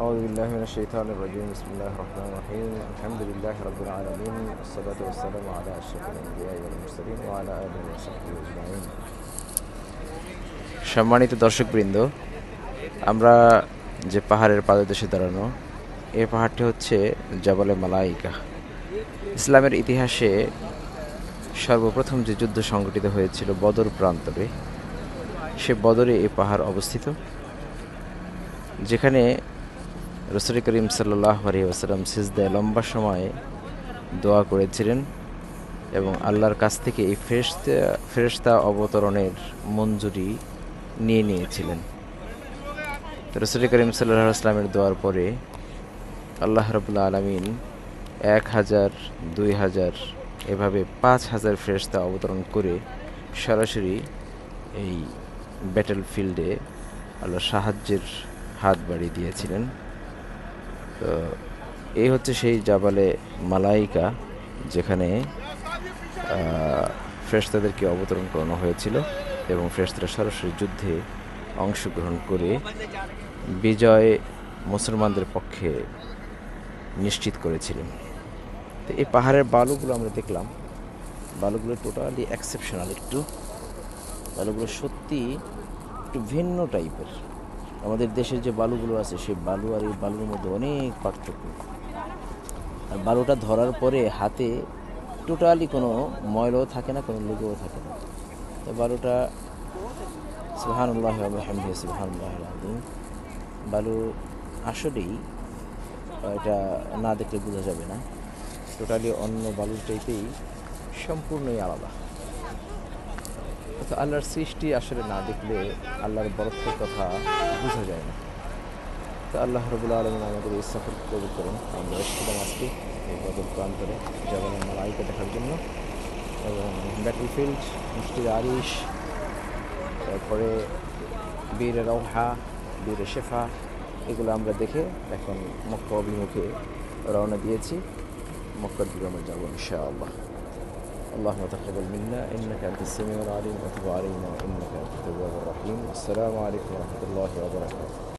أعوذ بالله من الشيطان الرجيم بسم الله الرحمن الرحيم الحمد لله رب العالمين والصلاة والسلام على أشرف الأنبياء والمرسلين وعلى آله وصحبه أجمعين। সম্মানিত দর্শকবৃন্দ, আমরা যে পাহাড়ের পাদদেশে দাঁড়ানো, এই পাহাড়টি হচ্ছে জাবালে মালাইকা। ইসলামের ইতিহাসে সর্বপ্রথম যে যুদ্ধ সংঘটিত হয়েছিল বদর প্রান্তরে, সে বদরে এই পাহাড় অবস্থিত, যেখানে রাসূল করিম সাল্লাল্লাহু আলাইহি ওয়াসাল্লাম সিজদায় লম্বা সময় দোয়া করেছিলেন এবং আল্লাহর কাছ থেকে এই ফেরেশতা অবতরণের মঞ্জুরি নিয়েছিলেন। রাসূল করিম সাল্লাল্লাহু আলাইহি ওয়াসাল্লামের দোয়ার পরে আল্লাহ রাব্বুল আলামিন 1000, 2000 এভাবে 5000 ফেরেশতা অবতরণ করে সরাসরি এই ব্যাটল ফিল্ডে আল্লাহর সাহায্যের হাত বাড়িয়ে দিয়েছিলেন। তো এই হচ্ছে সেই জাবালে মালাইকা, যেখানে ফেরেশতাদেরকে অবতরণ করানো হয়েছিল এবং ফেরেশতারা সরাসরি যুদ্ধে অংশগ্রহণ করে বিজয় মুসলমানদের পক্ষে নিশ্চিত করেছিলেন। তো এই পাহাড়ের বালুগুলো আমরা দেখলাম, বালুগুলো টোটালি এক্সেপশনাল। বালুগুলো সত্যি একটু ভিন্ন টাইপের। আমাদের দেশের যে বালুগুলো আছে, সেই বালু আর এই বালুর মধ্যে অনেক পার্থক্য। আর বালুটা ধরার পরে হাতে টোটালি কোনো ময়লাও থাকে না, কোনো লেগেও থাকে না। তো বালুটা সুবহানাল্লাহি ওয়া বিহামদিহি সুবহানাল্লাহিল আযীম। বালু আসলেই এটা না দেখলে বোঝা যাবে না, টোটালি অন্য বালুর চাইতেই সম্পূর্ণই আলাদা। তো আল্লাহর সৃষ্টি আসলে না দেখলে আল্লাহর বরত্বের কথা বোঝা যায় না। তো আল্লাহ রাব্বুল আলামিন আমাদের এই সফর কবুল করুন। আমরা এসেছিলাম আজকে এই বদর প্রান্তরে জাবালে মালাইকা দেখার জন্য, এবং ব্যাটলফিল্ড, মুশতির আরিশ, তারপরে বীর রওহা, বীর শেফা, এগুলো আমরা দেখে এখন মক্কা অভিমুখে রওনা দিয়েছি। মক্কার দিকে আমরা যাবো ইনশাআল্লাহ। اللهم تقبل منا إنك أنت السميع العليم وتب علينا إنك أنت التواب الرحيم. السلام عليكم ورحمة الله وبركاته.